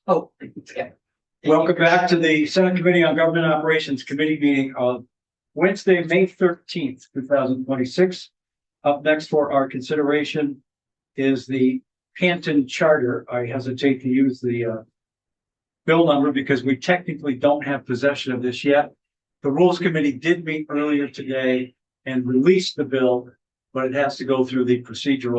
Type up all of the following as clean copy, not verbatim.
Oh, yeah. Welcome back to the Senate Committee on Government Operations Committee meeting of Wednesday, May 13th, 2026. Up next for our consideration is the Canton Charter. I hesitate to use the bill number because we technically don't have possession of this yet. The Rules Committee did meet earlier today and released the bill, but it has to go through the procedure.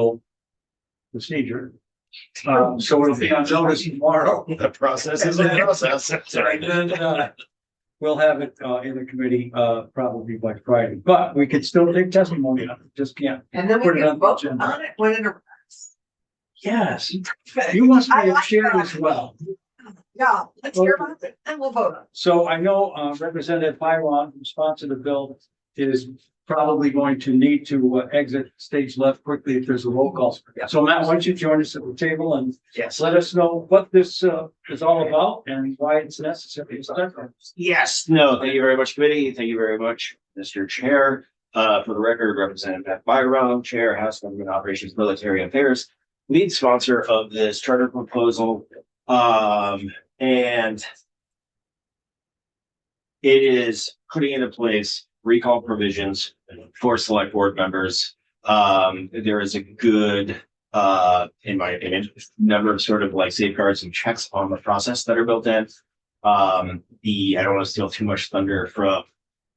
So it'll be on notice tomorrow. The process is a process. And then we'll have it in the committee probably by Friday, but we could still take testimony. Just can't. And then we Put it can on the vote agenda. on it when it arrives. Yes, you must I be a like chair that. as well. Yeah, let's hear about it and we'll vote on it. So I know Representative Byron, who sponsored the bill, is probably going to need to exit stage left quickly if there's a roll call. Yeah. So Matt, why don't you join us at the table and Yes. let us know what this is all about and why it's necessary. Yes. No, thank you very much, committee. Thank you very much, Mr. Chair. For the record, Representative Beth Byron, Chair, House Government Operations Military Affairs, lead sponsor of this charter proposal. And it is putting into place recall provisions for select board members. There is a good, in my opinion, number of sort of like safeguards and checks on the process that are built in. I don't want to steal too much thunder from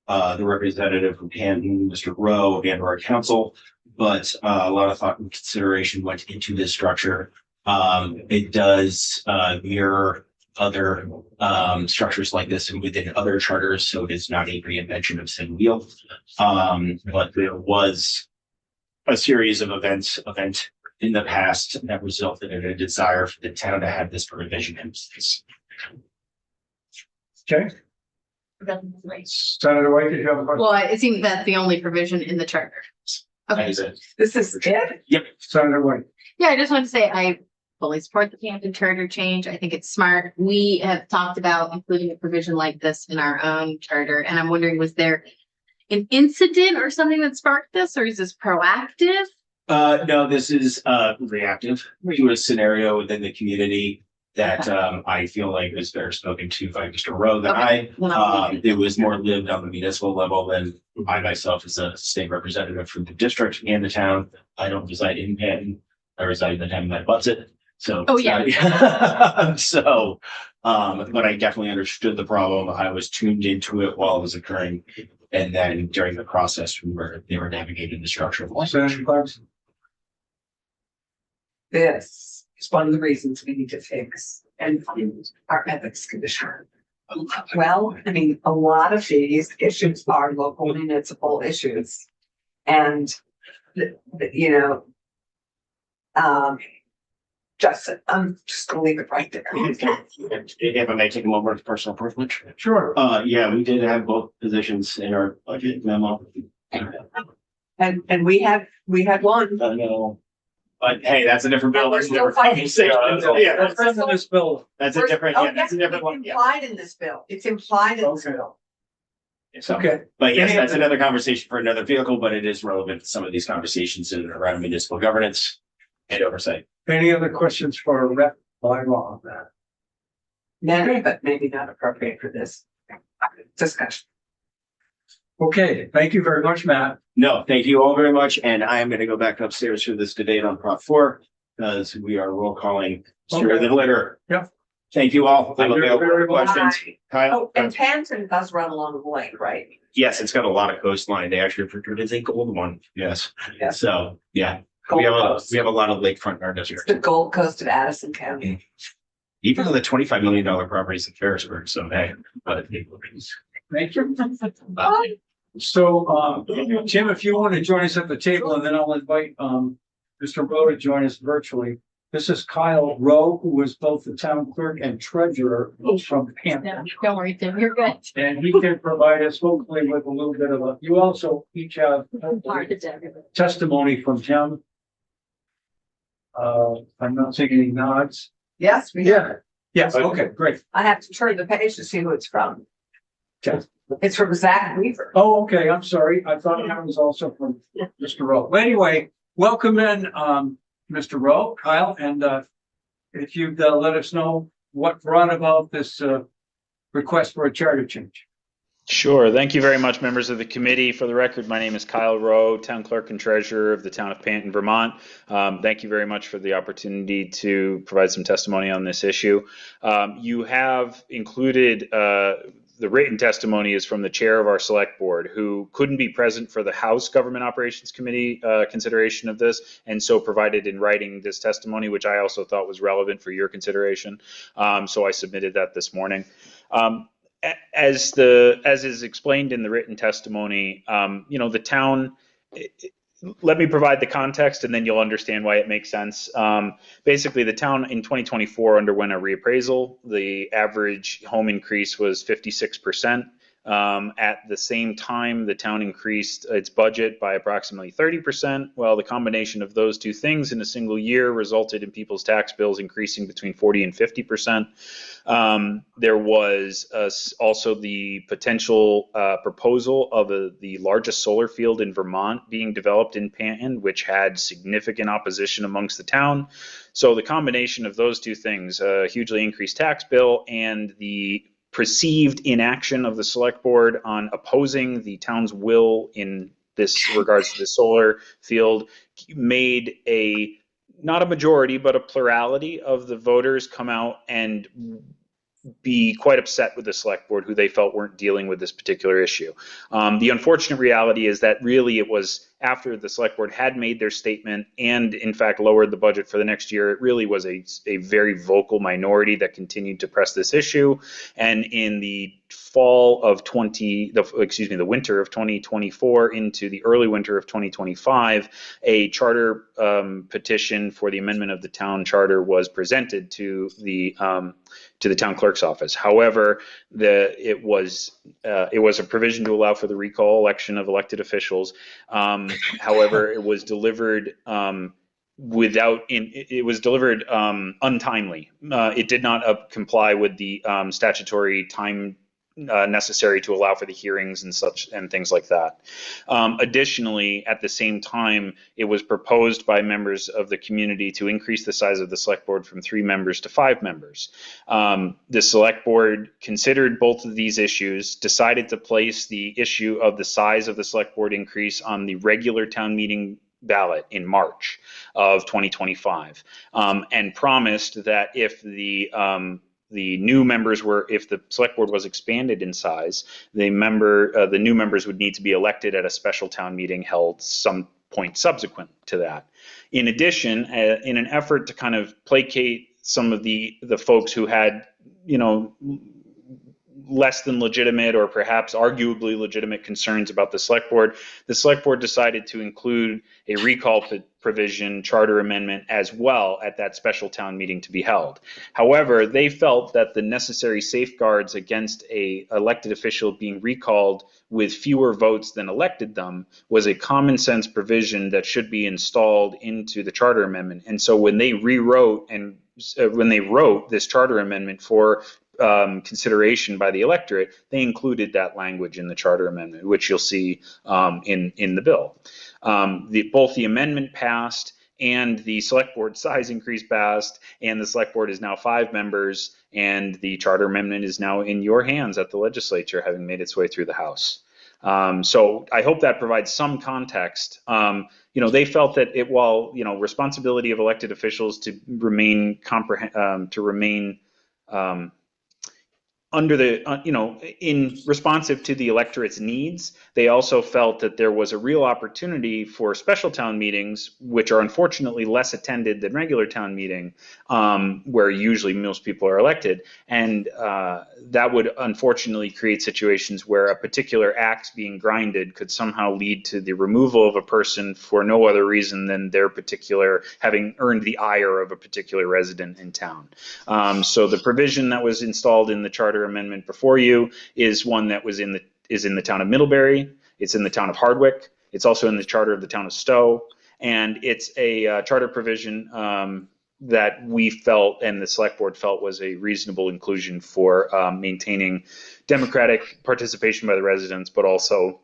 the representative from Canton, Mr. Rowe, and our council, but a lot of thought and consideration went into this structure. It does mirror other structures like this and within other charters, so it is not a reinvention of Sin Wheel. But there was a series of event in the past that resulted in a desire for the town to have this provision in place. Okay, Senator White, did you have a question? Well, it seems that's the only provision in the charter. That Okay, is it. This is it. Senator White. yeah, I just want to say I fully support the Canton Charter change. I think it's smart. We have talked about including a provision like this in our own charter, and I'm wondering, was there an incident or something that sparked this, or is this proactive? No, this is reactive to a scenario within the community that I feel like was better spoken to by Mr. Rowe than Okay. it was more lived on the municipal level than I myself as a state representative from the district and the town. I don't reside in Canton. I reside in the town that butts it. So Oh, it's yeah. not- so but I definitely understood the problem. I was tuned into it while it was occurring. And then during the process, they were navigating the structure of life. Senator Clarkson. This is one of the reasons we need to fix and fund our ethics commissioner. Well, I mean, a lot of these issues are local municipal issues. And, you know, I'm just gonna leave it right there. If I may take a moment of personal privilege. Sure. Yeah, we did have both positions in our budget memo. And we had one. No. But hey, that's a different bill. And we're That's a still different fighting. conversation. Yeah, That's in this bill. that's a different, Oh, yeah, that's a different one. It's Yeah. implied in this bill. It's implied in this Okay. bill. So, Okay. but yes, Any that's other- another conversation for another vehicle, but it is relevant to some of these conversations in and around municipal governance and oversight. Any other questions for Rep. Byron on that? Many, but maybe not appropriate for this discussion. Okay, thank you very much, Matt. No, thank you all very much. And I am going to go back upstairs for this debate on Prop 4 because we are roll calling sooner Okay. than later. Yeah. Thank you all. Thank you very much. Questions? Kyle? Oh, and Canton does run along the lake, right? Yes, it's got a lot of coastline. They actually procured a gold one. Yes. Yeah. So, yeah, Gold we Coast. have a lot of lakefront in our It's district. the Gold Coast of Addison County. Even though the $25 million properties in Ferrisburg, so hey, but. Thank you. So, Jim, if you want to join us at the table, and then I'll invite Mr. Rowe to join us virtually. This is Kyle Rowe, who was both the town clerk and treasurer from No, Hampton. don't worry, Tim, you're good. And he can provide us hopefully with a little bit of you also each have testimony from him. I'm not seeing any nods. Yes, we Yes, okay, great. I have to turn the page to see who it's from. Okay. It's from Zach Weaver. Oh, okay, I'm sorry. I thought that was also from Mr. Rowe. But anyway, welcome in, Mr. Rowe, Kyle, and if you'd let us know what brought about this request for a charter change. Sure. Thank you very much, members of the committee. For the record, my name is Kyle Rowe, Town Clerk and Treasurer of the Town of Panton, Vermont. Thank you very much for the opportunity to provide some testimony on this issue. You have included the written testimony is from the chair of our select board, who couldn't be present for the House Government Operations Committee consideration of this, and so provided in writing this testimony, which I also thought was relevant for your consideration. So I submitted that this morning. As is explained in the written testimony, the town, let me provide the context and then you'll understand why it makes sense. Basically, the town in 2024 underwent a reappraisal. The average home increase was 56%. At the same time, the town increased its budget by approximately 30%. Well, the combination of those two things in a single year resulted in people's tax bills increasing between 40 and 50%. There was also the potential proposal of the largest solar field in Vermont being developed in Panton, which had significant opposition amongst the town. So the combination of those two things, a hugely increased tax bill and the perceived inaction of the select board on opposing the town's will in this regards to the solar field, made not a majority, but a plurality of the voters come out and be quite upset with the select board, who they felt weren't dealing with this particular issue. The unfortunate reality is that really it was after the select board had made their statement and in fact lowered the budget for the next year, it really was a very vocal minority that continued to press this issue. And in the the winter of 2024 into the early winter of 2025, a charter petition for the amendment of the town charter was presented to the town clerk's office. However, it was a provision to allow for the recall election of elected officials. However, it was delivered untimely. It did not comply with the statutory time necessary to allow for the hearings and things like that. Additionally, at the same time, it was proposed by members of the community to increase the size of the select board from 3 members to 5 members. The select board considered both of these issues, decided to place the issue of the size of the select board increase on the regular town meeting ballot in March of 2025, and promised that if the select board was expanded in size, the new members would need to be elected at a special town meeting held some point subsequent to that. In addition, in an effort to kind of placate some of the folks who had, less than legitimate or perhaps arguably legitimate concerns about the select board decided to include a recall provision charter amendment as well at that special town meeting to be held. However, they felt that the necessary safeguards against a elected official being recalled with fewer votes than elected them was a common sense provision that should be installed into the charter amendment. And so when they wrote this charter amendment for consideration by the electorate, they included that language in the charter amendment, which you'll see in the bill. Both the amendment passed and the select board size increase passed, and the select board is now 5 members, and the charter amendment is now in your hands at the legislature, having made its way through the House. So I hope that provides some context. They felt that while responsibility of elected officials to remain in responsive to the electorate's needs, they also felt that there was a real opportunity for special town meetings, which are unfortunately less attended than regular town meeting, where usually most people are elected. And that would unfortunately create situations where a particular axe being grinded could somehow lead to the removal of a person for no other reason than their particular having earned the ire of a particular resident in town. So the provision that was installed in the charter amendment before you is one that is in the town of Middlebury. It's in the town of Hardwick. It's also in the charter of the town of Stowe, and it's a charter provision that we felt and the select board felt was a reasonable inclusion for maintaining democratic participation by the residents, but also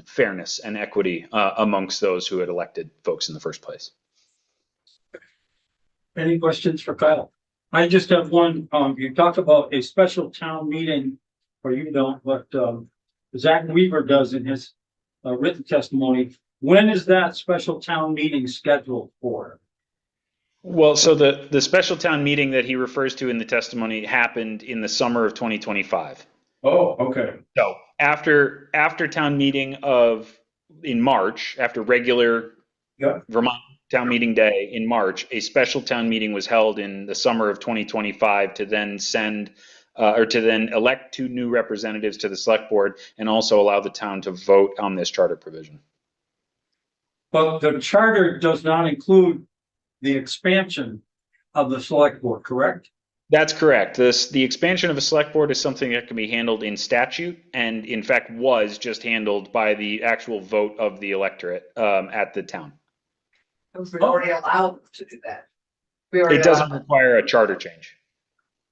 fairness and equity amongst those who had elected folks in the first place. Any questions for Kyle? I just have one, you talked about a special town meeting, or you don't, but, Zach Weaver does in his, written testimony. When is that special town meeting scheduled for? Well, so the special town meeting that he refers to in the testimony happened in the summer of 2025. Oh, okay. So after town meeting in March, after regular Yeah. Vermont town meeting day in March, a special town meeting was held in the summer of 2025 to then elect 2 new representatives to the select board and also allow the town to vote on this charter provision. But the charter does not include the expansion of the select board, correct? That's correct. The expansion of a select board is something that can be handled in statute, and in fact was just handled by the actual vote of the electorate at the town. We already allowed to do that. We already It doesn't allowed- require a charter change.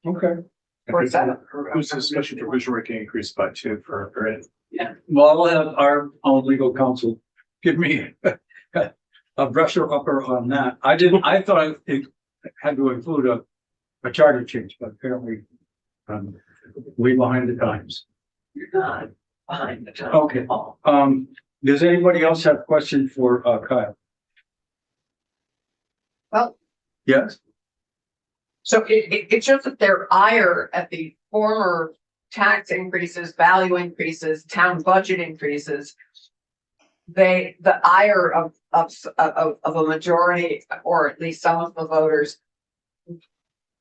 Okay. Or seven. Who's the special provision rate can increase by 2 for grade? Well, I will have our own legal counsel give me a brusher upper on that. I thought it had to include a charter change, but apparently, way behind the times. You're not behind the time. Okay. Does anybody else have questions for, Kyle? Well, Yes? so it shows that their ire at the former tax increases, value increases, town budget increases. The ire of a majority, or at least some of the voters,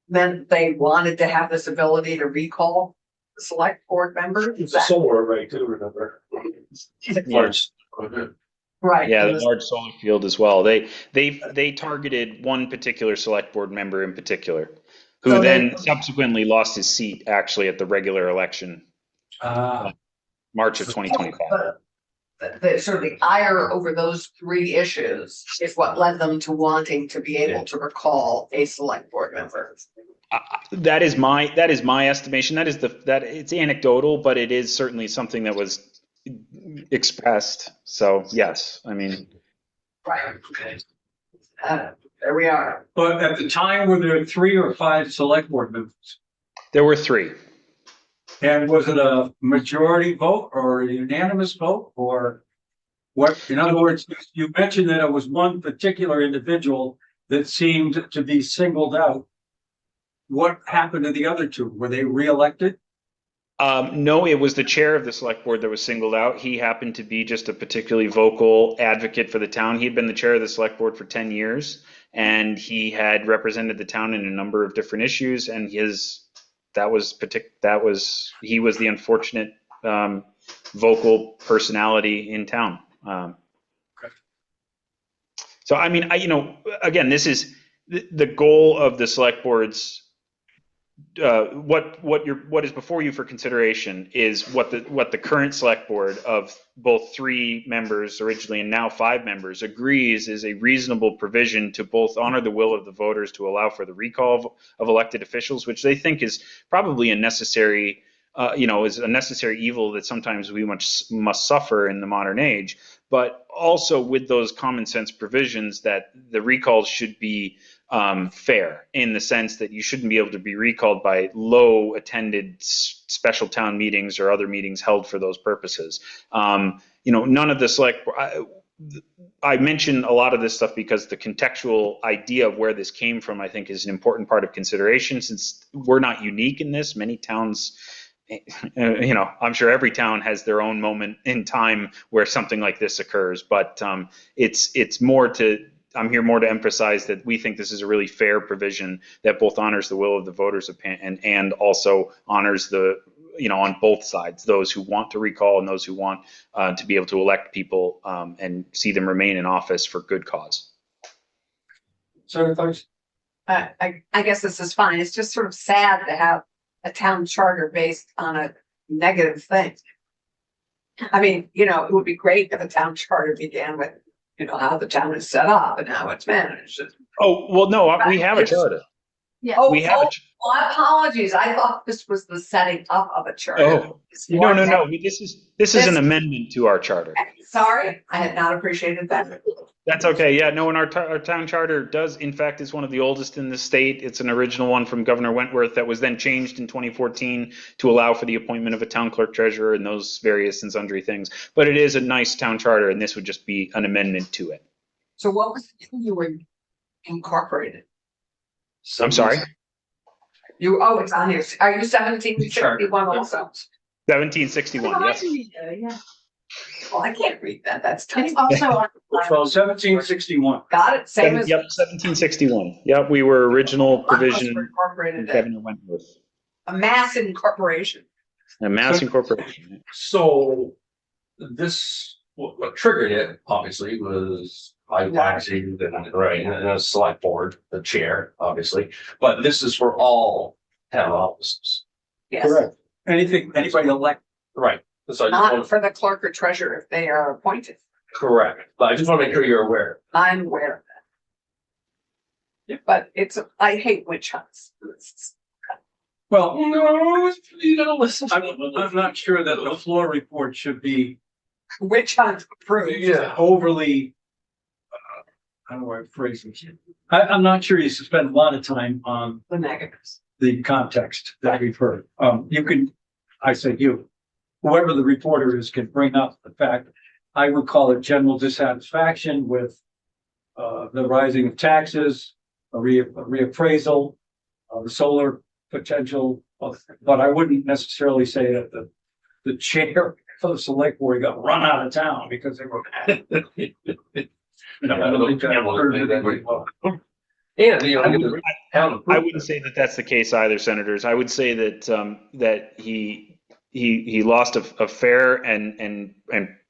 meant they wanted to have this ability to recall the select board members. Is It's a that solar array too, remember? Large. right? Yeah, It the was- large solar field as well. They targeted one particular select board member in particular, who So then subsequently lost his seat actually at the regular election, March of 2025. The sort of the ire over those 3 issues is what led them to wanting to be able to recall a select board member. That is my estimation. That it's anecdotal, but it is certainly something that was expressed. So yes, I mean, Right. There we are. But at the time, were there 3 or 5 select board members? there were 3. And was it a majority vote or a unanimous vote or what? In other words, you mentioned that it was one particular individual that seemed to be singled out. What happened to the other 2? Were they reelected? No, it was the chair of the select board that was singled out. He happened to be just a particularly vocal advocate for the town. He had been the chair of the select board for 10 years, and he had represented the town in a number of different issues. And he was the unfortunate vocal personality in town. So I mean, again, this is the goal of the select board's. What is before you for consideration is what the current select board of both 3 members originally and now 5 members agrees is a reasonable provision to both honor the will of the voters to allow for the recall of elected officials, which they think is probably a necessary is a necessary evil that sometimes we must suffer in the modern age, but also with those common sense provisions that the recalls should be fair, in the sense that you shouldn't be able to be recalled by low attended special town meetings or other meetings held for those purposes. None of the select. I mention a lot of this stuff because the contextual idea of where this came from, I think, is an important part of consideration, since we're not unique in this. Many towns, I'm sure every town has their own moment in time where something like this occurs, but I'm here more to emphasize that we think this is a really fair provision that both honors the will of the voters and also honors on both sides, those who want to recall and those who want to be able to elect people and see them remain in office for good cause. Senator Thurs? I guess this is fine. It's just sort of sad to have a town charter based on a negative thing. I mean, it would be great if a town charter began with, how the town is set up and how it's managed. Oh, well, no, we have a charter. Yeah. Oh, We have a well, apologies. I thought this was the setting up of a charter. Oh, no. This is an amendment to our charter. Sorry, I had not appreciated that. That's okay. Yeah, no, and our town charter does, in fact, is one of the oldest in the state. It's an original one from Governor Wentworth that was then changed in 2014 to allow for the appointment of a town clerk treasurer and those various and sundry things. But it is a nice town charter, and this would just be an amendment to it. So what was the thing you were incorporated? I'm sorry? Oh, it's on here. Are you 1761 also? 1761, yes. Yeah. Well, I can't read that. That's tiny. It's also on. 1761. Got it. Same as. Yep, 1761. Yep, we were original provision Incorporated it. Governor Wentworth. A mass incorporation. A mass incorporation. So this, what triggered it, obviously, was I taxied and right, and a select board, the chair, obviously, but this is for all town offices. Yes. Correct. Anybody elect, Right. So I just Not want, for the clerk or treasurer if they are appointed. correct, but I just want to make sure you're aware. I'm aware of that. But I hate witch hunts. well, No, you gotta listen. I'm not sure that the floor report should be Witch hunt approved. Yeah. overly, how do I phrase it? I'm not sure you should spend a lot of time on The negatives. the context that we've heard. You can, I say you, whoever the reporter is can bring up the fact, I would call it general dissatisfaction with the rising of taxes, a reappraisal, the solar potential, but I wouldn't necessarily say that the chair of the select board got run out of town because they were mad. No, I don't think that hurt anybody. And you know, I wouldn't say that that's the case either, senators. I would say that that he lost a fair and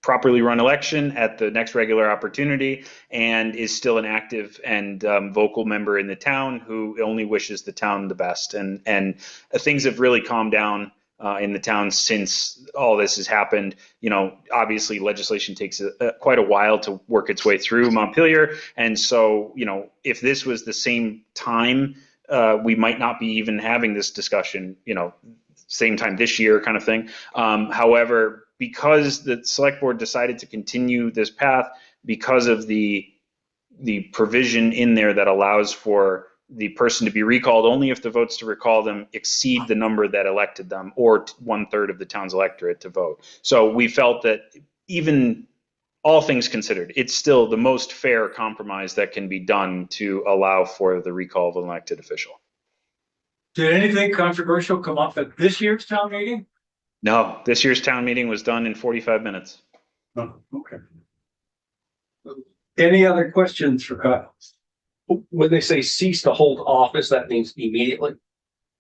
properly run election at the next regular opportunity, and is still an active and vocal member in the town who only wishes the town the best. And things have really calmed down in the town since all this has happened. You know, obviously legislation takes quite a while to work its way through Montpelier. And so, you know, if this was the same time, we might not be even having this discussion, you know, same time this year kind of thing. However, because the select board decided to continue this path, because of the provision in there that allows for the person to be recalled only if the votes to recall them exceed the number that elected them, or 1/3 of the town's electorate to vote. So we felt that even all things considered, it's still the most fair compromise that can be done to allow for the recall of an elected official. Did anything controversial come up at this year's town meeting? No, this year's town meeting was done in 45 minutes. No, okay. Any other questions for Kyle? when they say cease to hold office, that means immediately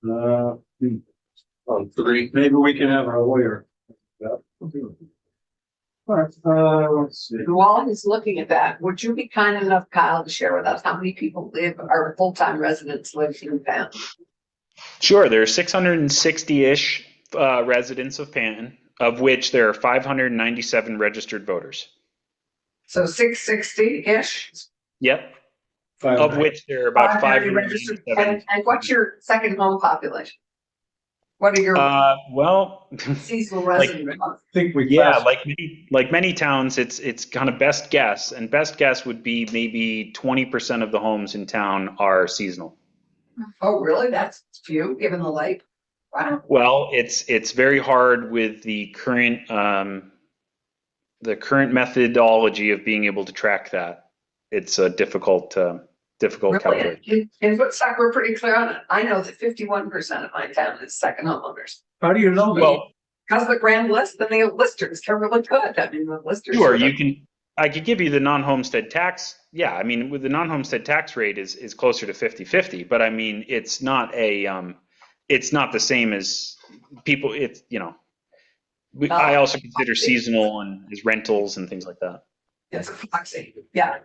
Uh, on 3. maybe we can have our lawyer. All right, let's see. While he's looking at that, would you be kind enough, Kyle, to share with us how many people are full-time residents live in town? Sure, there are 660-ish residents of Panton, of which there are 597 registered voters. So 660-ish? Yep, Five. of which there are about 500 registered. 597. And what's your second home population? What are your Well, seasonal like- residents? I think we. yeah, classed- like many towns, it's kind of best guess, and best guess would be maybe 20% of the homes in town are seasonal. Oh, really? That's few, given the lake? Wow. Well, it's very hard with the current methodology of being able to track that. It's a difficult calculation. Really? In Woodstock, we're pretty clear on it. I know that 51% of my town is second homeowners. How do you know that? Well, Because of the grand list and the listers, they're really good. I mean, the listers. sure, are- I could give you the non-homestead tax. Yeah, I mean, with the non-homestead tax rate is closer to 50-50, but I mean, it's not the same as people, I also consider seasonal and as rentals and things like that. It's a proxy. Yeah.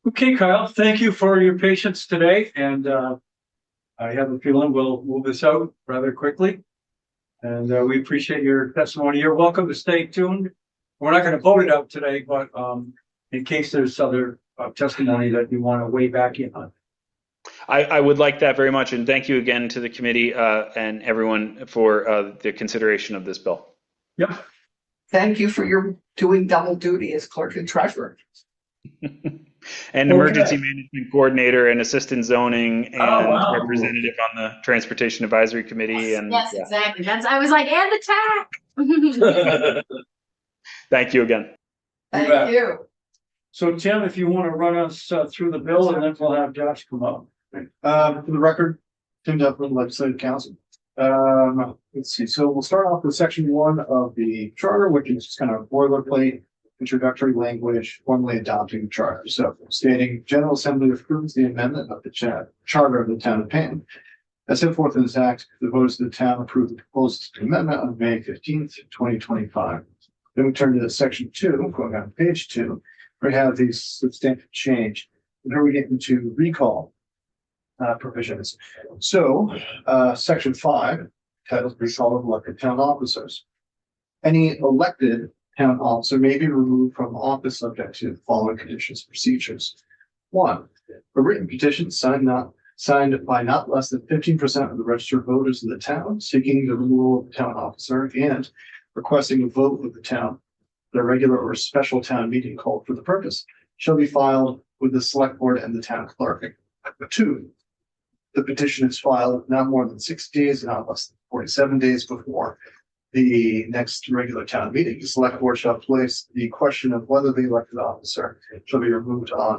Okay, Kyle, thank you for your patience today, and I have a feeling we'll move this out rather quickly. And we appreciate your testimony. You're welcome to stay tuned. We're not going to vote it out today, but in case there's other testimony that you want to weigh back in on. I would like that very much, and thank you again to the committee and everyone for the consideration of this bill. Yep. Thank you for your doing double duty as clerk and treasurer. And emergency management coordinator and assistant zoning and Oh, wow. representative on the transportation advisory committee. And Yes, yeah. exactly. I was like, and the TAC. Thank you again. Thank bet. you. So Tim, if you want to run us through the bill, and then we'll have Josh come up. For the record, Tim Duffin, Legislative Council. Let's see, so we'll start off with section 1 of the charter, which is just kind of boilerplate introductory language formally adopting the charter. So stating General Assembly approves the amendment of the charter of the town of Panton. As set forth in this act, the voters of the town approved the proposed amendment on May 15th, 2025. Then we turn to section 2, going on page 2, where we have these substantive change. And here we get into recall provisions. So, section 5, titled Recall of Elected Town Officers. Any elected town officer may be removed from office subject to the following conditions and procedures. 1, a written petition signed by not less than 15% of the registered voters of the town seeking the removal of the town officer and requesting a vote of the town at a regular or special town meeting called for the purpose shall be filed with the select board and the town clerk. 2, the petition is filed not more than 60 days, not less than 47 days before the next regular town meeting. The select board shall place the question of whether the elected officer shall be removed on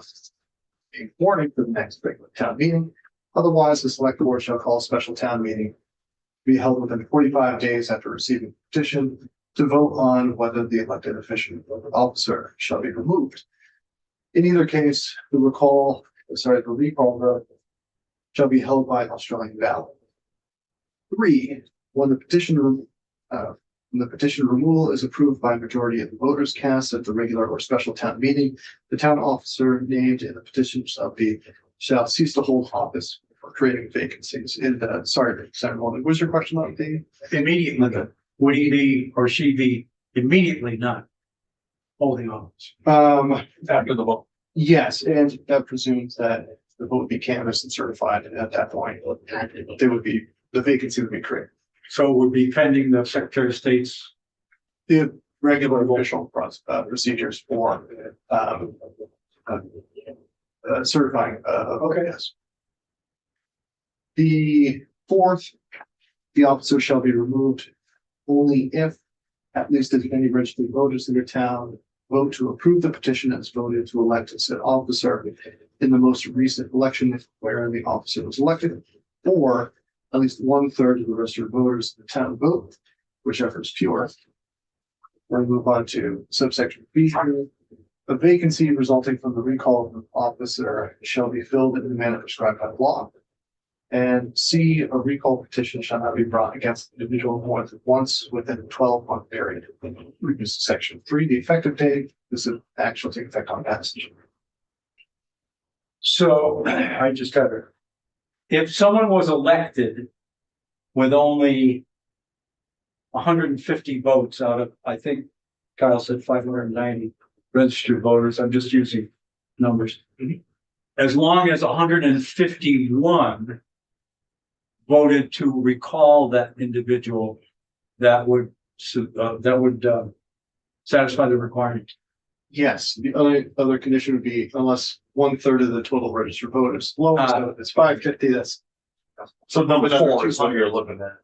a warning for the next regular town meeting. Otherwise, the select board shall call a special town meeting to be held within 45 days after receiving the petition to vote on whether the elected official officer shall be removed. In either case, the recall vote shall be held by Australian ballot. 3, when the petition removal is approved by a majority of the voters cast at the regular or special town meeting, the town officer named in the petition shall cease to hold office for creating vacancies. Sorry, Senator Walden, was your question about the Immediately, would he be or she be immediately not holding office? After the vote. Yes, and that presumes that the vote be canvassed and certified, and at that point, the vacancy would be created. So it would be pending the Secretary of State's. The regular official procedures for certifying. Okay, yes. The 4th, the officer shall be removed only if at least as many registered voters in the town vote to approve the petition as voted to elect a said officer in the most recent election where the officer was elected, or at least 1/3 of the registered voters in the town vote, whichever is fewer. We'll move on to subsection B. A vacancy resulting from the recall of an officer shall be filled in the manner prescribed by law. And C, a recall petition shall not be brought against an individual more than once within a 12-month period. Section 3, the effective date. This is actually take effect on passage. So I just have it. If someone was elected with only 150 votes out of, I think Kyle said 590 registered voters, I'm just using numbers. As long as 151 voted to recall that individual, that would satisfy the requirement. Yes, the other condition would be unless 1/3 of the total registered voters. So it's 550. That's So number Another 4 is what 200. you're looking at.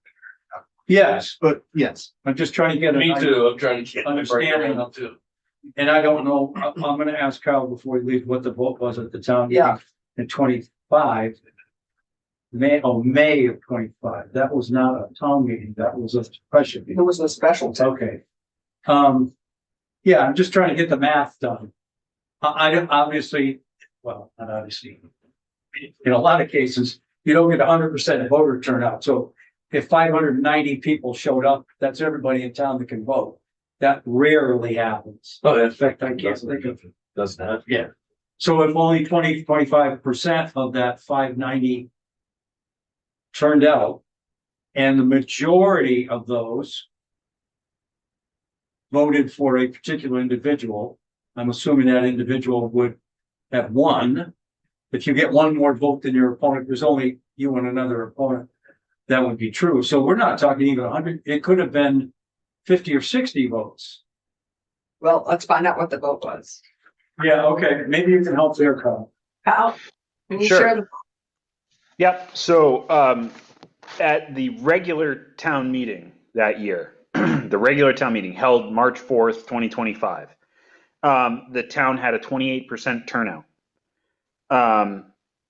Yes, but yes. I'm just trying to get Me an too, I'm trying to get. Understanding. up too. And I don't know, I'm gonna ask Kyle before we leave what the vote was at the town. Yeah. meeting In 25. May of 25. That was not a town meeting. That was a special It meeting. was a special town. Okay. Yeah, I'm just trying to get the math done. I don't obviously, well, not obviously. In a lot of cases, you don't get 100% voter turnout. So if 590 people showed up, that's everybody in town that can vote. That rarely happens. Oh, In fact, I can't think of. Doesn't have. Yeah. So if only 25% of that 590 turned out, and the majority of those voted for a particular individual, I'm assuming that individual would have won. If you get one more vote than your opponent, there's only you and another opponent. That would be true. So we're not talking even 100. It could have been 50 or 60 votes. Well, let's find out what the vote was. Yeah, okay, maybe you can help there, Kyle. Kyle, can you Sure. share the Yep. So at the regular town meeting that year, the regular town meeting held March 4th, 2025, the town had a 28% turnout.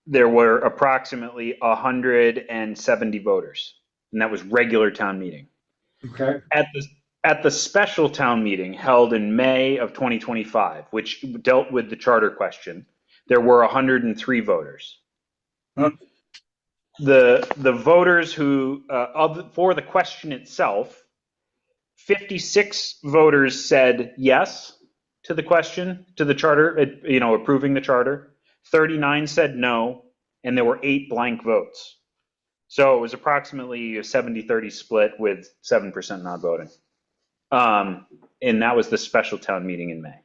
There were approximately 170 voters, and that was regular town meeting. Okay, At the special town meeting held in May of 2025, which dealt with the charter question, there were 103 voters. Huh. The voters who for the question itself, 56 voters said yes to the question, to the charter, approving the charter. 39 said no, and there were 8 blank votes. So it was approximately a 70-30 split with 7% not voting. And that was the special town meeting in May.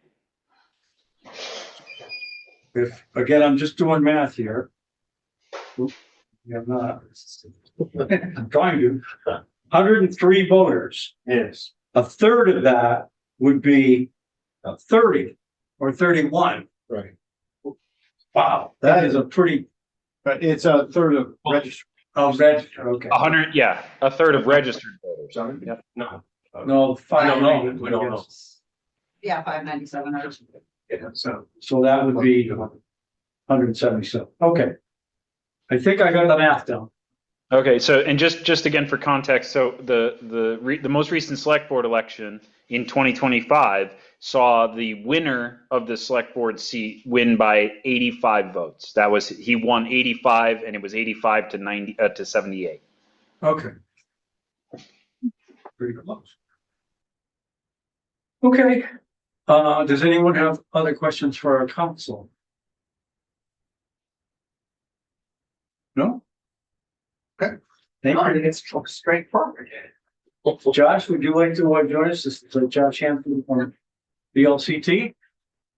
if, again, I'm just doing math here. Oop, I'm not. I'm trying to. 103 voters. Yes. A third of that would be 30 or 31. Right. Wow, that is a pretty, But it's a third of registered. registered, okay. 100, yeah, a third of registered voters. Sorry? Yep. No. No, I don't know. 590. We don't know. Yeah, 597 or Yeah, so. So that would be 177. Okay. I think I got the math down. Okay, so and just again for context, so the most recent select board election in 2025 saw the winner of the select board seat win by 85 votes. That was, he won 85, and it was 85 to 90 to 78. Okay. Pretty close. Okay, does anyone have other questions for our council? No? Okay. Thank I you. think it's straightforward. Josh, would you like to join us? This is Josh Hampton from VLCT.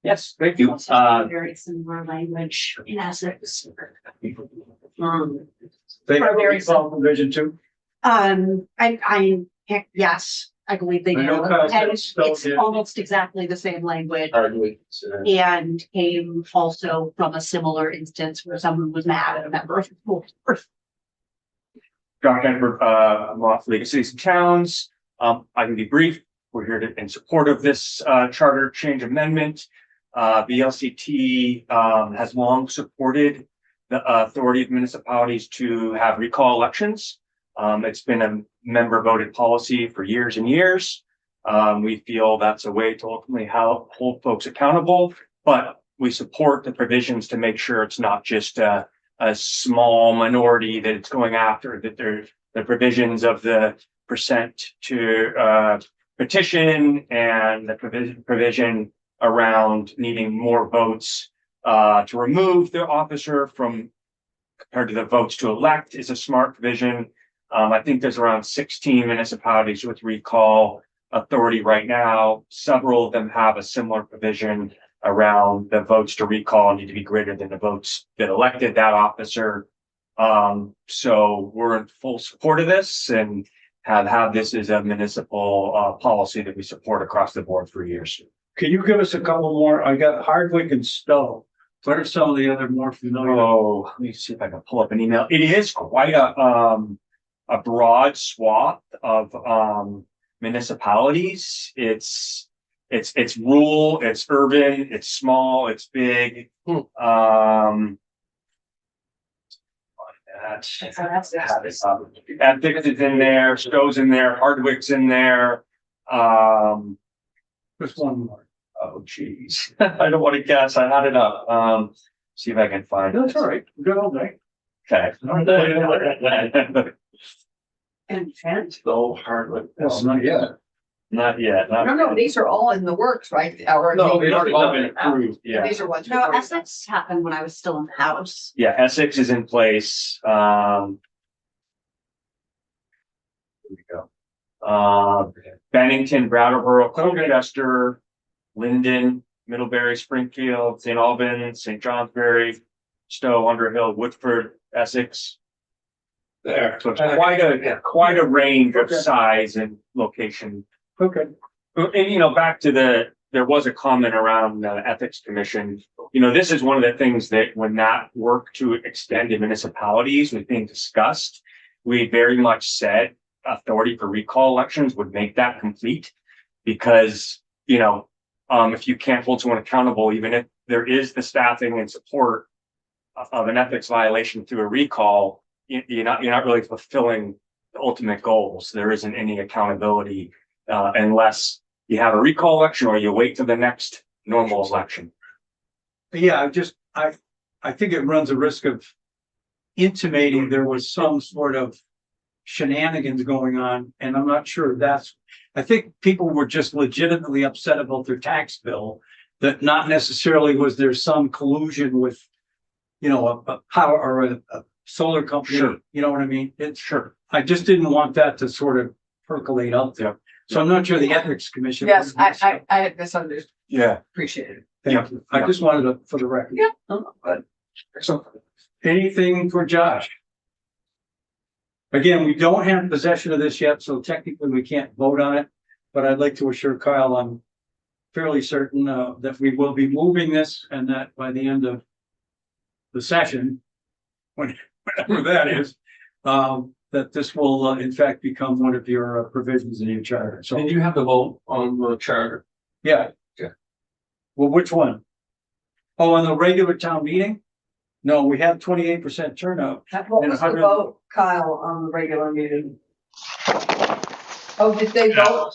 Yes, thank you. Very similar language in Essex. They Are very recall provision too. Yes, I believe they I do. know Kyle said And so, it's yeah. almost exactly the same language Hardly. and came also from a similar instance where someone was mad at a member of the board. Josh Edward, I'm off League of Cities and Towns. I can be brief. We're here in support of this charter change amendment. VLCT has long supported the authority of municipalities to have recall elections. It's been a member voted policy for years and years. We feel that's a way to ultimately hold folks accountable, but we support the provisions to make sure it's not just a small minority that it's going after, that there's the provisions of the percent to petition and the provision around needing more votes to remove the officer from compared to the votes to elect is a smart provision. I think there's around 16 municipalities with recall authority right now. Several of them have a similar provision around the votes to recall need to be greater than the votes that elected that officer. So we're in full support of this and have had this as a municipal policy that we support across the board for years. Can you give us a couple more? I got Hardwick and Stowe. What are some of the other more familiar? Oh, let me see if I can pull up an email. It is quite a broad swath of municipalities. It's rural, it's urban, it's small, it's big. Ethics is in there, Stowe's in there, Hardwick's in there. Just one more. Oh geez, I don't want to guess. I had it up. See if I can find it. That's all right. Good all day. Okay. And So Hardwick. Well, not yet. Not yet. no, these are all in the works, right? Or No, they've already all been approved. Yeah. These are ones. No, Essex happened when I was still in the house. Yeah, Essex is in place. Here we go. Bennington, Brattleboro, Colchester, Linden, Middlebury, Springfield, St. Albans, St. Johnsbury, Stowe, Underhill, Woodford, Essex. There. So it's quite a range of Okay. size and location. Okay. And back to the there was a comment around the ethics commission. You know, this is one of the things that when that work to extend to municipalities was being discussed, we very much said authority for recall elections would make that complete. Because, you know, if you can't hold someone accountable, even if there is the staffing and support of an ethics violation through a recall, you're not really fulfilling the ultimate goals. There isn't any accountability unless you have a recall election or you wait till the next normal election. Yeah, I think it runs a risk of intimating there was some sort of shenanigans going on, and I'm not sure I think people were just legitimately upset about their tax bill, that not necessarily was there some collusion with, you know, a power or a solar company. Sure. You know what I mean? It's sure. I just didn't want that to sort of percolate out there. So I'm not sure the ethics commission. Yes, I had misunderstood. Yeah. Appreciate it. Thank you. I just wanted to, for the record. Yeah. But So anything for Josh? Again, we don't have possession of this yet, so technically we can't vote on it. But I'd like to assure Kyle, I'm fairly certain that we will be moving this, and that by the end of the session, whenever that is, that this will in fact become one of your provisions in your charter. So And you have the vote on the charter. yeah. Okay. Well, which one? Oh, on the regular town meeting? No, we have 28% turnout. what And was the 100 vote, Kyle, on the regular meeting? Oh, did they vote?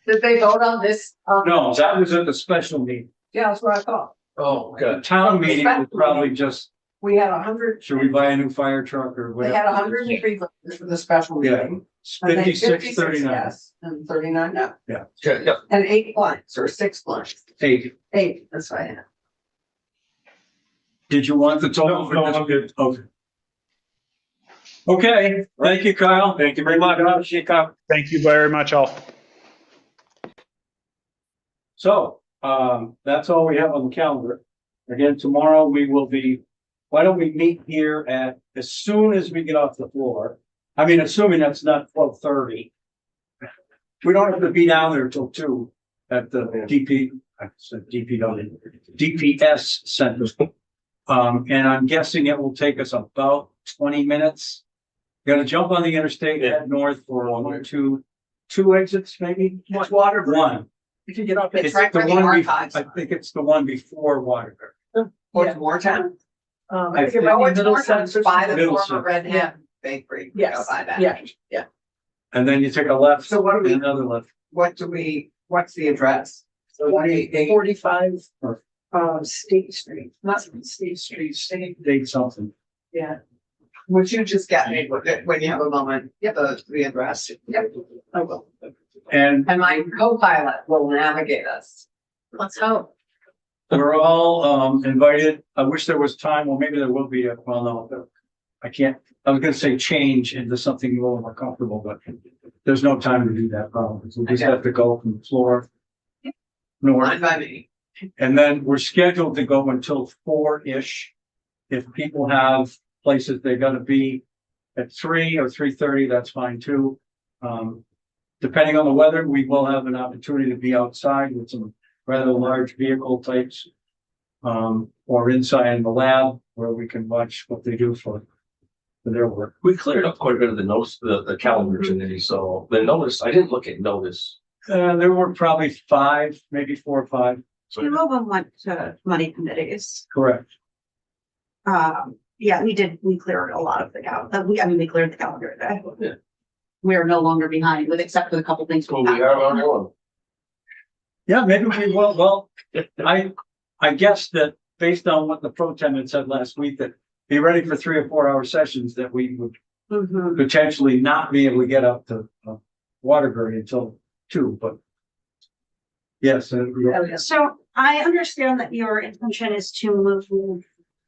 Did they vote on this? No, that was at the special meeting. Yeah, that's what I thought. Oh, The good. town meeting was probably just, We had 100. should we buy a new fire truck or We whatever? had 103 votes for the special Yeah. meeting. And then 56, 39. yes, and 39 no. Okay, yeah. And 8 blanks or 6 blanks. 8. 8, that's what I had. Did you want the total? No, I'm good. Okay. Okay, thank you, Kyle. Thank you very much. Thank you very much, all. So, that's all we have on the calendar. Again, tomorrow we will be, why don't we meet here as soon as we get off the floor? I mean, assuming that's not 12:30. We don't have to be down there till 2 at the DPS center. And I'm guessing it will take us about 20 minutes. Got to jump on the interstate, head north for 1 or 2 exits, maybe? What's Waterbury? One. If you get up, It's it's right the where the one, archives. I think it's the one before Waterbury. What's Moortown? I think Oh, it's Moortown, it's by the Middlesex. former Red Hen Bakery. Yes, Go by that. yeah. And then you take a left, So what do we- and another left. What's the address? 45, State Street, not State Street, State, Date something. yeah. Would you just get me when you have a moment, the address? Yep, I will. And And my co-pilot will navigate us. Let's hope. we're all invited. I wish there was time, well, maybe there will be, well, no, I can't, I was gonna say change into something a little more comfortable, but there's no time to do that probably. So we just have to go from the floor north. Fine by me. And then we're scheduled to go until 4-ish. If people have places they're gonna be at 3 or 3:30, that's fine too. Depending on the weather, we will have an opportunity to be outside with some rather large vehicle types. Or inside in the lab where we can watch what they do for their work. We cleared up quite a bit of the notes, the calendar today, so the notice, I didn't look at notice. There were probably 5, maybe 4 or 5, Two of them went to money committees. correct. Yeah, we cleared a lot of the we cleared the calendar today. Yeah. We are no longer behind with, except for the couple things. Well, we are on one. Yeah, maybe we will. Well, I guess that based on what the pro tem had said last week, that be ready for 3 or 4 hour sessions, that we would Mhm. potentially not be able to get up to Waterbury until 2, but yes, So I understand that your intention is to move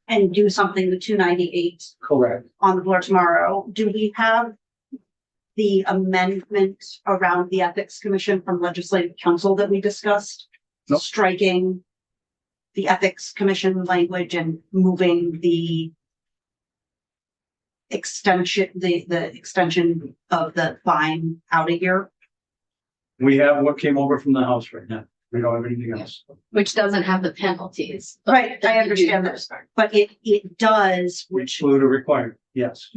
and do something with 298 correct. on the floor tomorrow. Do we have the amendment around the ethics commission from legislative council that we discussed? Nope. Striking the ethics commission language and moving the extension, the extension of the fine out of here? We have what came over from the house right now. We don't have anything else. Which doesn't have the penalties. Right, I understand that, but it does, which, Include a requirement, yes.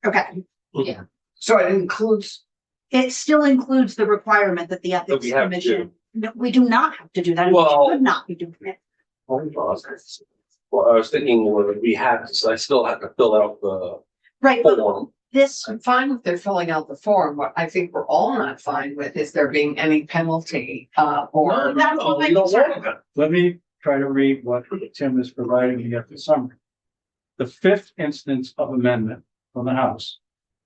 okay. So it includes, It still includes the requirement that the That ethics we have to commission, no, we do not have to do that, and we Well- should not be doing it. Well, I was thinking whether we had, so I still have to fill out the Right, but form. this, I'm fine if they're filling out the form. What I think we're all not fine with is there being any penalty, or. that's what my concern is. Let me try to read what Tim is providing me at the summary. The fifth instance of amendment from the House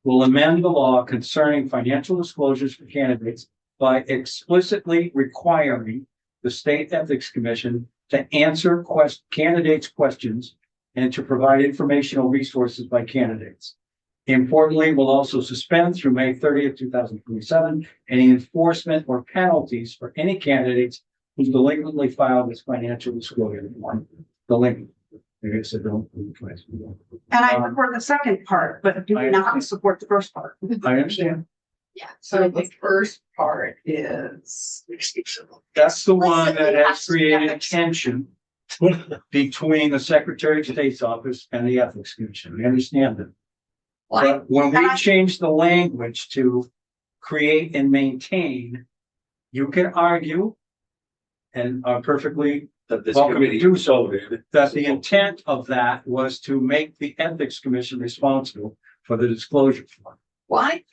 will amend the law concerning financial disclosures for candidates by explicitly requiring the State Ethics Commission to answer candidates' questions and to provide informational resources by candidates. Importantly, will also suspend through May 30th, 2027, any enforcement or penalties for any candidates who's delinquently filed this financial disclosure form. Delinquent. Maybe I said delinquent twice. And I support the second part, but do I not understand. support the first part. I understand. Yeah. So the first part is. That's the one that has Listen, created ethics. tension between the Secretary of State's office and the Ethics Commission. We understand that. But when we change the language to create and maintain, you can argue and are perfectly That this welcome to committee do so, voted. that the intent of that was to make the Ethics Commission responsible for the disclosure form. Why?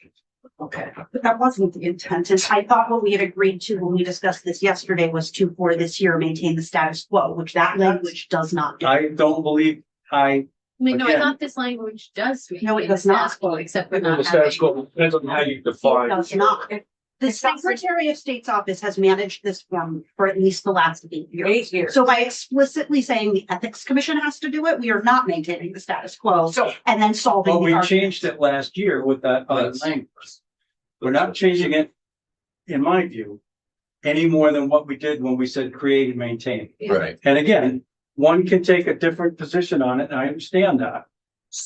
Okay. But that wasn't the intent, and I thought what we had agreed to when we discussed this yesterday was to, for this year, maintain the status quo, which that language does not do. I don't believe I mean, no, I Again. thought this language does. No, it maintain the does not. status quo, except for The not status having. quo depends on how you It define. does not. The Secretary of State's office has managed this form for at least the last 8 years. 8 years. So by explicitly saying the Ethics Commission has to do it, we are not maintaining the status quo So and then solving. Well, the we argument. changed it last year with that other Yes. language. We're not changing it, in my view, any more than what we did when we said create and maintain. Right. And again, one can take a different position on it, and I understand that.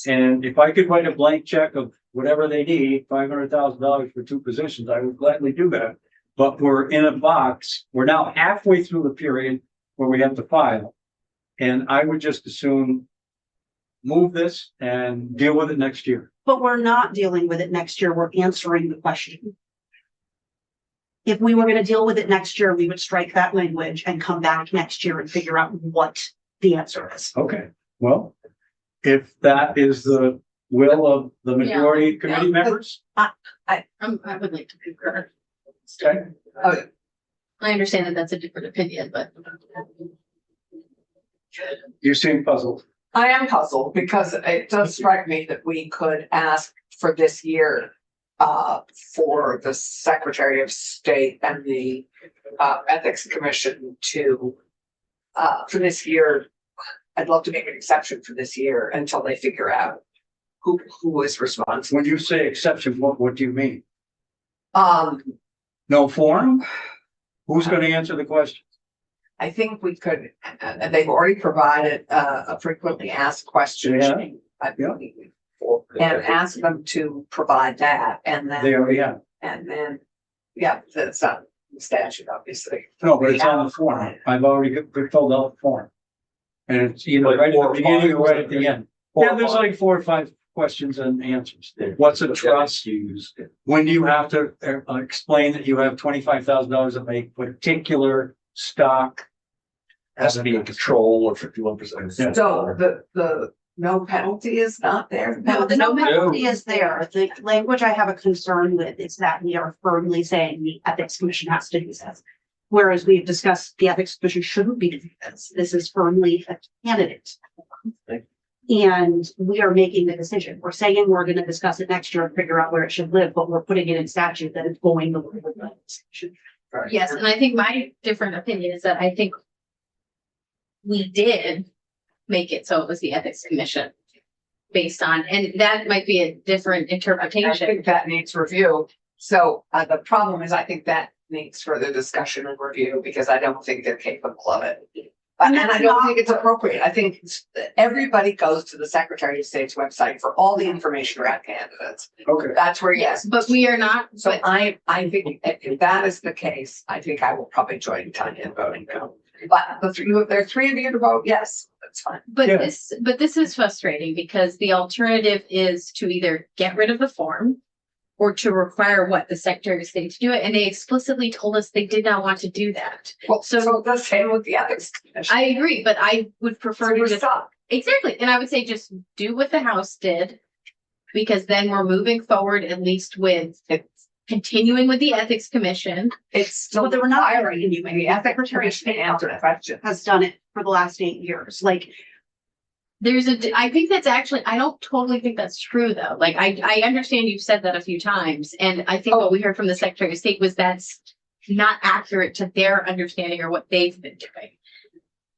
And if I could write a blank check of whatever they need, $500,000 for 2 positions, I would gladly do that. But we're in a box, we're now halfway through the period where we have to file. And I would just assume move this and deal with it next year. But we're not dealing with it next year. We're answering the question. If we were gonna deal with it next year, we would strike that language and come back next year and figure out what the answer is. Okay, well, if that is the will of the majority committee members, I would like to concur. okay, I understand that that's a different opinion, but. you seem puzzled. I am puzzled because it does strike me that we could ask for this year. For the Secretary of State and the Ethics Commission to. For this year, I'd love to make an exception for this year until they figure out. Who is responsible. When you say exception, what do you mean? Um, No forum? Who's gonna answer the question? I think we could, they've already provided a frequently asked questions. Yeah. I believe, and ask them to provide that and They then, already have. and then, yeah, that's not the statute, obviously. No, but it's on the form. I've already filled out the form. And it's either Like right at 4 the or beginning 5, or right at the end. Yeah, there's like 4 or 5 questions and answers. What's a trust? Used. When do you have to explain that you have $25,000 of a particular stock? Has to be in control or 51%. Yeah. So the no penalty is not there? No, the no No. penalty is there. The language I have a concern with is that we are firmly saying the Ethics Commission has to do this. Whereas we've discussed the Ethics Commission shouldn't be doing this. This is firmly a candidate. And we are making the decision. We're saying we're gonna discuss it next year and figure out where it should live, but we're putting it in statute that it's going to live with the Ethics Commission. Yes, and I think my different opinion is that I think we did make it so it was the Ethics Commission based on, and that might be a different I interpretation. think that needs review. So the problem is I think that needs further discussion and review because I don't think they're capable of it. And I don't think it's appropriate. I think everybody goes to the Secretary of State's website for all the information about candidates. Okay. That's where, yes. But we are not, So but I think if that is the case, I think I will probably join Tanya in voting no. But there are three of you to vote yes, that's fine. Yeah. this is frustrating because the alternative is to either get rid of the form or to require the Secretary of State to do it. And they explicitly told us they did not want to do that. Well, So- so the same with the ethics commission. I agree, but I would prefer So to we're just, stuck. exactly. And I would say just do what the House did. Because then we're moving forward at least with continuing with the Ethics Commission. It's still Well, they were not requiring continuing. the ethics commission to answer the question. Has done it for the last 8 years. Like, I think that's actually, I don't totally think that's true though. Like, I understand you've said that a few times. And I think what we heard from the Secretary of State was that's not accurate to their understanding or what they've been doing.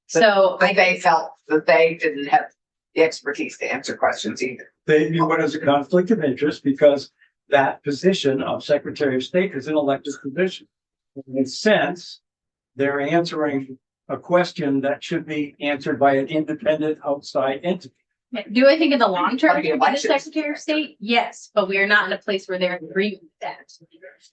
So They felt that they didn't have the expertise to answer questions either. They view it as a conflict of interest because that position of Secretary of State is an elected position. In a sense, they're answering a question that should be answered by an independent outside entity. do I think in the long term, Are the it should be the elections- Secretary of State? Yes, but we are not in a place where they're in agreement with that.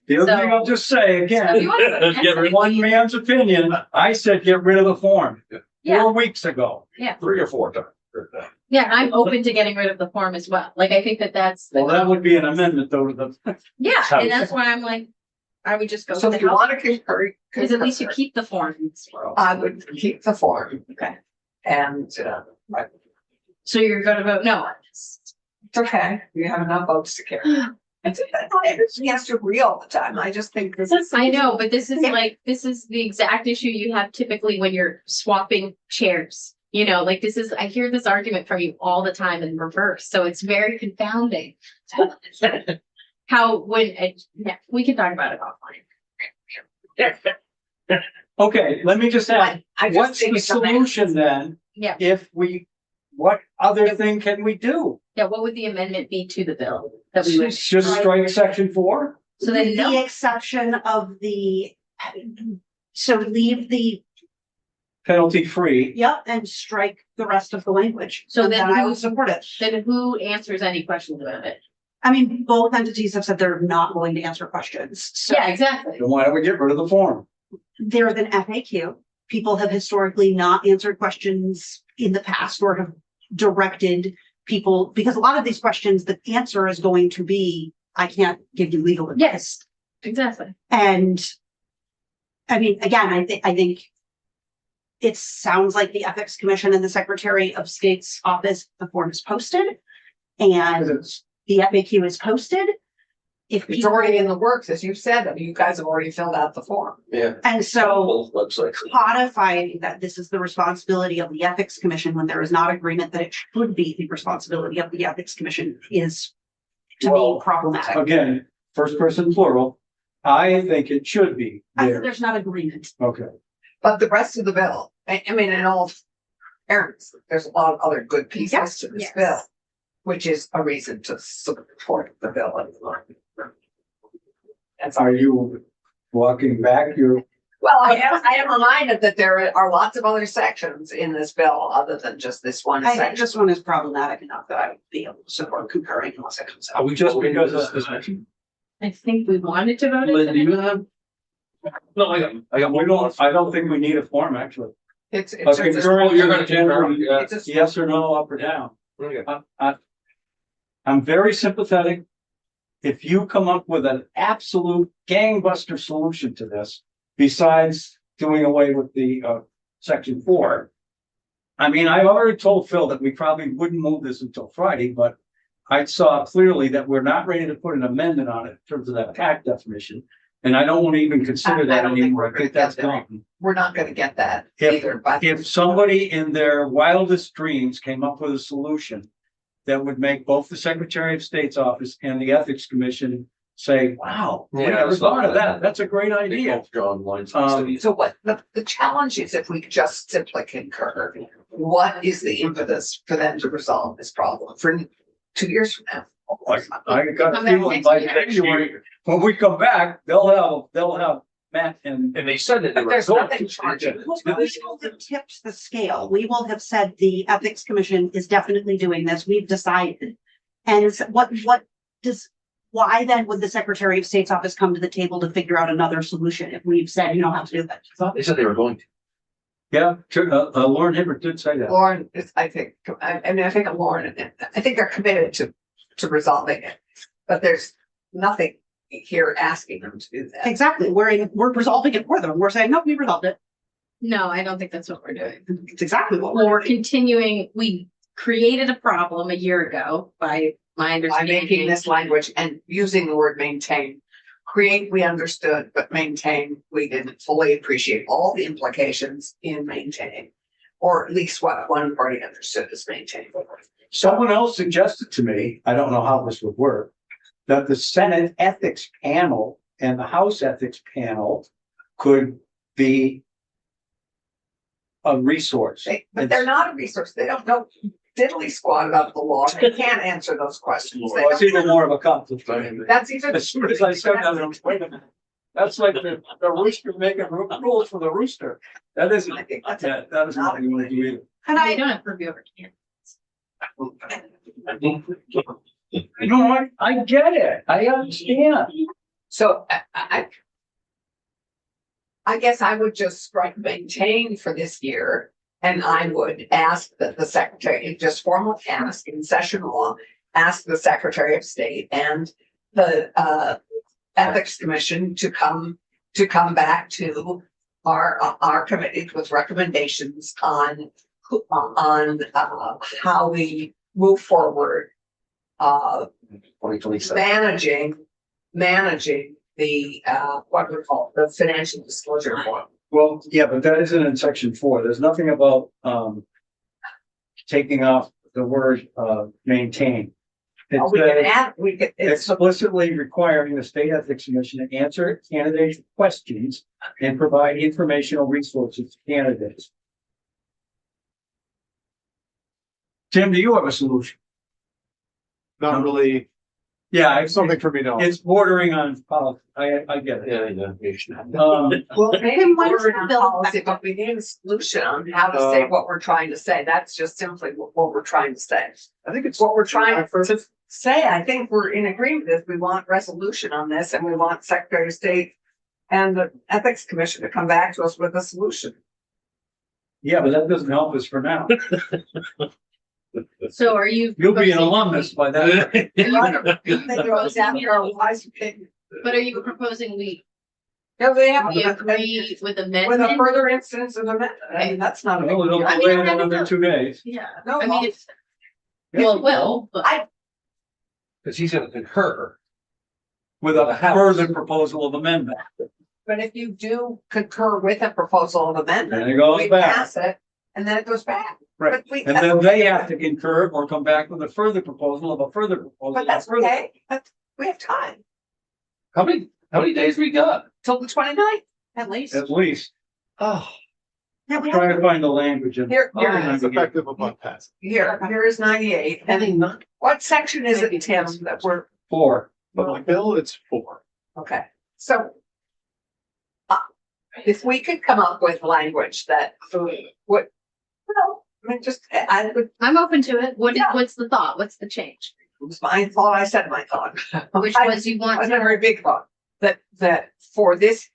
The other thing So- I'll just say So again, you want to- Get rid- one man's opinion, I said get rid of the form Yeah. 4 weeks ago. 3 or 4 times. Yeah, I'm open to getting rid of the form as well. Like, I think that's. Well, that would be an amendment though to the, Yeah, and that's why I'm like, I would just go So with if the you House, want to concur. because at least you keep the form. I would keep the form. Okay. And, So you're gonna vote no on this? it's okay, you have enough votes to carry. He has to agree all the time. I just think this is. I know, but this is the exact issue you have typically when you're swapping chairs. You know, like I hear this argument from you all the time in reverse, so it's very confounding. Yeah, we can talk about it offline. okay, let me just ask, I just what's think the it's a mess. solution then? Yeah. What other thing can we do? Yeah, what would the amendment be to the bill that we would? Just strike section 4? So then with no. the exception of so leave the, Penalty free. yep, and strike the rest of the language. So And then I who- would support it. Then who answers any questions about it? I mean, both entities have said they're not going to answer questions. So Yeah, exactly. Then why don't we get rid of the form? there's an FAQ. People have historically not answered questions in the past or have directed people, because a lot of these questions, the answer is going to be, I can't give you legal advice. Yes, exactly. And I mean, again, I think it sounds like the Ethics Commission and the Secretary of State's office, the form is posted and It's- the FAQ is posted. If It's people, already in the works, as you said, I mean, you guys have already filled out the form. Yeah. and so Both websites. codifying that this is the responsibility of the Ethics Commission when there is not agreement that it should be the responsibility of the Ethics Commission is to Well, me problematic. Again, first person plural. I think it should be there. There's not agreement. Okay. But the rest of the bill, I mean, in all fairness, there's a lot of other good pieces Yes, to this yes. bill. Which is a reason to support the bill. That's Are you walking back your, well, I am reminded that there are lots of other sections in this bill other than just this one I think section. this one is problematic enough that I would be able to support concurring unless it comes out. just because of this section? I think we wanted to vote. Lynn, do you have? No, I got We don't, I don't think we need a form actually. It's A just, concurrent, you're gonna concur, yeah. it's just- yes or no, up or down. Okay. I'm very sympathetic. If you come up with an absolute gangbuster solution to this, besides doing away with the section 4. I mean, I already told Phil that we probably wouldn't move this until Friday, but I saw clearly that we're not ready to put an amendment on it in terms of that PAC definition. And I don't want to even consider I that don't think anymore. we're I think gonna that's get there. gone. we're not gonna get that If- either, but. If somebody in their wildest dreams came up with a solution that would make both the Secretary of State's office and the Ethics Commission say, wow, we Yeah, never that's thought not of that. bad. That's a great idea. John lines. So what, the challenge is if we just simply concur, what is the impetus for them to resolve this problem for 2 years from now? I got a Come back feeling next by year. January, when we come back, they'll have met and And they said that they But were there's going nothing to. charging. We will have tipped the scale. We will have said the Ethics Commission is definitely doing this. We've decided. And what does, why then would the Secretary of State's office come to the table to figure out another solution if we've said you don't have to do that? I thought they said they were going to. yeah, Lauren Hibbert did say that. Lauren is, I think, I mean, I think Lauren, I think they're committed to resolving it. But there's nothing here asking them to do that. Exactly. We're resolving it for them. We're saying, no, we resolved it. No, I don't think that's what we're doing. It's exactly what Well, we're we're continuing, we created a problem a year ago by my By understanding. making this language and using the word maintain. Create, we understood, but maintain, we didn't fully appreciate all the implications in maintaining. Or at least what one party understood as maintaining. Someone else suggested to me, I don't know how this would work, that the Senate Ethics Panel and the House Ethics Panel could be a resource. But they're not a resource. They don't know diddly squat about the law. They can't answer those questions. They Well, it's don't- even more of a conflict. That's even. As soon as I said that, I was, wait a minute. That's like the rooster making rules for the rooster. That isn't, I think that's that isn't what you want to do either. And They don't have purview over candidates. No, I get it. I understand. So I guess I would just strike maintain for this year. And I would ask that the secretary, just formally ask in session law, ask the Secretary of State and the Ethics Commission to come back to our committee with recommendations on how we move forward. 2027. Managing the what we call the financial disclosure form. Well, yeah, but that isn't in section 4. There's nothing about taking off the word maintain. It We can says add, we could, it's explicitly requiring the State Ethics Commission to answer candidates' questions and provide informational resources to candidates. Tim, do you have a solution? Not really Yeah, it's something for me to. it's bordering on politics. I get it. Yeah. well, maybe Then why we're does in the bill policy, affect but we need a solution on how to say what we're trying to say. That's just simply what we're trying to say. I think it's What we're trying to say, I think we're in agreement with, we want resolution on this and we want Secretary of State and the Ethics Commission to come back to us with a solution. Yeah, but that doesn't help us for now. So are you? You'll be an proposing- alumnus by then. They goes after our wise opinion. But are you proposing we Yeah, they have. agree with With a amendment? further instance of amendment. I mean, that's not a big Well, it'll deal. I delay mean, it another 2 days. Yeah, No, I mean, it's, well, it will, but Because he's gonna concur. With a further proposal of amendment. but if you do concur with a proposal of amendment. Then it goes We back. pass it, and then it goes back. Right. But we, And then they have to concur or come back with a further proposal of a further proposal. but that's okay, but we have time How many days we got? till the 29th. at least. At least. Oh. Yeah, we Trying have- to find the language in. Here, It's effective upon passing. here is 98, and what section is it, Tim, that we're, 4. But my bill, it's 4. okay, so. If we could come up with language that would, I mean, just, I would, I'm open to it. Yeah. What's the thought? What's the change? it was my thought, I said my thought. Which I- was you want was a to, very big thought, that for this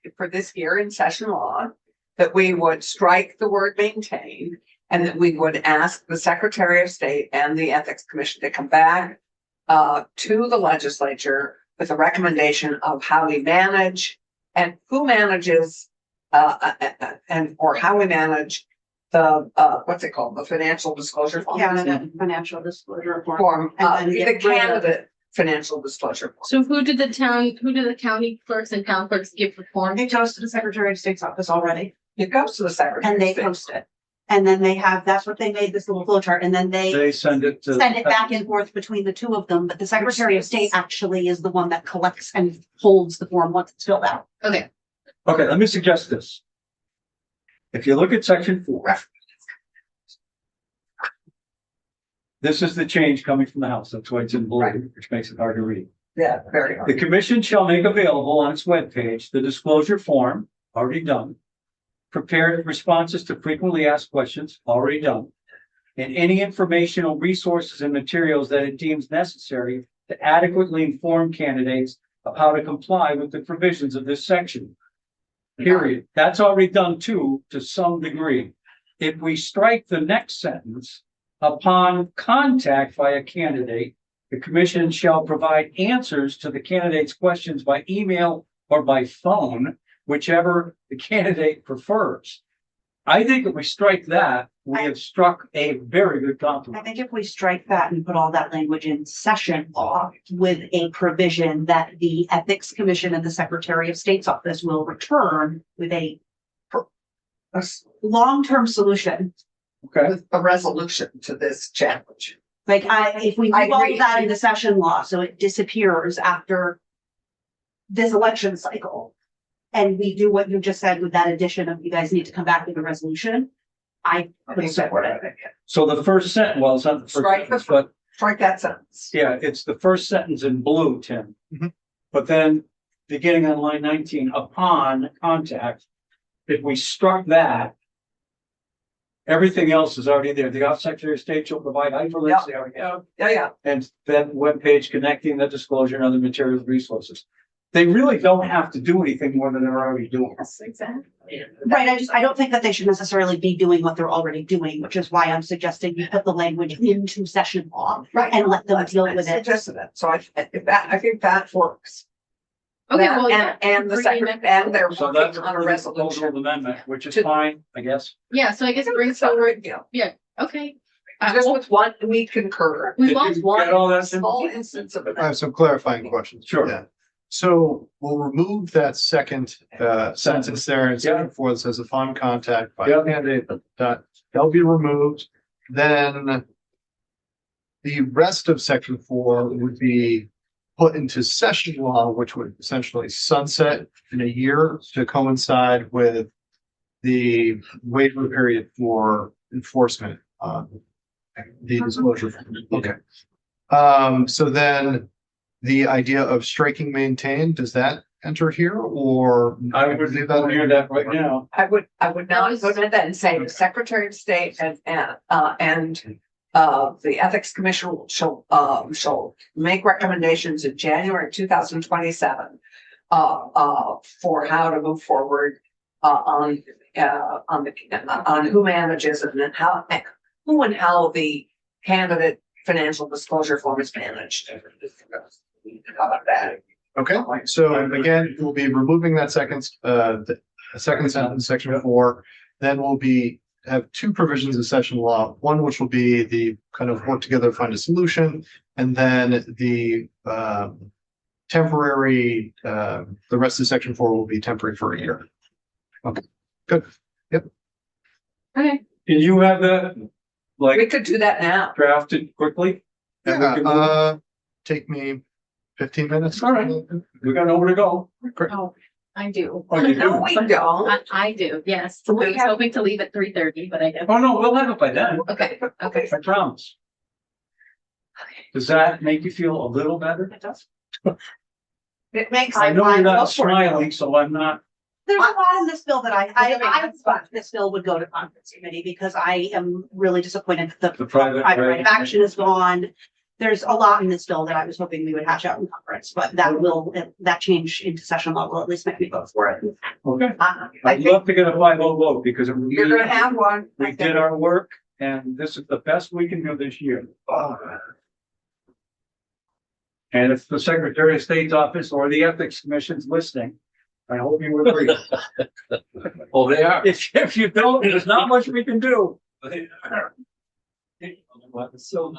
year in session law, that we would strike the word maintain, and that we would ask the Secretary of State and the Ethics Commission to come back to the legislature with a recommendation of how we manage and who manages and or how we manage the what's it called, the financial disclosure form? Yeah, the financial disclosure form. Form, And then the get rid of- candidate financial disclosure form. so who did the county clerks and town clerks give the form? It goes to the Secretary of State's office already, It goes to the Secretary. and they of State. post it. And then they have, that's what they made this little flow chart, and then They send it to. send it back and forth between the two of them, but the Secretary of State actually is the one that collects and holds the form once it's filled out. Okay, Okay, let me suggest this. If you look at section 4. This is the change coming from the House. That's why it's in blue, Right. which makes it hard to read. Yeah, very The hard. commission shall make available on its webpage the disclosure form, already done. Prepared responses to frequently asked questions, already done. And any informational resources and materials that it deems necessary to adequately inform candidates of how to comply with the provisions of this section. Period. That's already done too, to some degree. If we strike the next sentence, upon contact by a candidate, the commission shall provide answers to the candidate's questions by email or by phone, whichever the candidate prefers. I think if we strike that, we have struck a very good I compromise. think if we strike that and put all that language in session law with a provision that the Ethics Commission and the Secretary of State's office will return with a long-term solution. Okay, With a resolution to this challenge. Like if we I move all agree. of that into session law, so it disappears after this election cycle. And we do what you just said with that addition of you guys need to come back with a resolution. I would support it. so the first sentence, well, it's not the first Strike sentence, the- but Strike that sentence. yeah, it's the first sentence in blue, Tim. Mhm. But then beginning on line 19, upon contact, if we struck that, everything else is already there. The Office of Secretary of State shall provide hyperlinks, they already have, Yeah. and then webpage connecting the disclosure and other materials resources. They really don't have to do anything more than they're already doing. Yes, exactly. Right, I don't think that they should necessarily be doing what they're already doing, which is why I'm suggesting you put the language into session law Right. and let them That's- deal I with it. suggested that. So I think that works. Okay, That well, yeah. and the second, and they're So that's working on a a proposal resolution. amendment, which is To- fine, I guess. Yeah, so I guess it brings forward, okay. Just Well, with one, we concur. we Did want you One get all that? Tim? small instance of it. I have some clarifying questions. Sure. Yeah. So we'll remove that second sentence there in section 4 that says upon contact by Yeah. candidate, that'll be removed. Then the rest of section 4 would be put into session law, which would essentially sunset in a year to coincide with the waiver period for enforcement. The disclosure. Okay. So then the idea of striking maintain, does that enter here or? I would leave that near that right now. I would not go to that and say the Secretary of State and the Ethics Commission shall make recommendations in January 2027 for how to move forward on who manages and then who and how the candidate financial disclosure form is managed. How about that? Okay, so again, we'll be removing that the second sentence, section 4. Then we'll have two provisions of session law. One, which will be the kind of work together, find a solution, and then the temporary, the rest of section 4 will be temporary for a year. Okay, good. Okay, Can you have that, We like, could do that now. drafted quickly? And we can move? Take me 15 minutes. All right. We got nowhere to go. oh, I do. Oh, you No, do? we don't. I do, yes. So I we was have- hoping to leave at 3:30, but I don't. Oh, no, we'll have it by then. Okay, okay. I promise. Does that make you feel a little better? It does. It makes. I know you're I'm not up for it. smiling, so I'm not. There's a lot in this bill that I That's fine. thought this bill would go to conference committee because I am really disappointed that The private private right right. of action is gone. There's a lot in this bill that I was hoping we would hash out in conference, but that change into session law will at least make me vote for it. Okay. I I'd think love to get a 5-0 vote because you're gonna have one. we did our work and this is the best we can do this year. And if the Secretary of State's office or the Ethics Commission's listening, I hope you agree. Oh, they are. If you don't, there's not much we can do. They are. So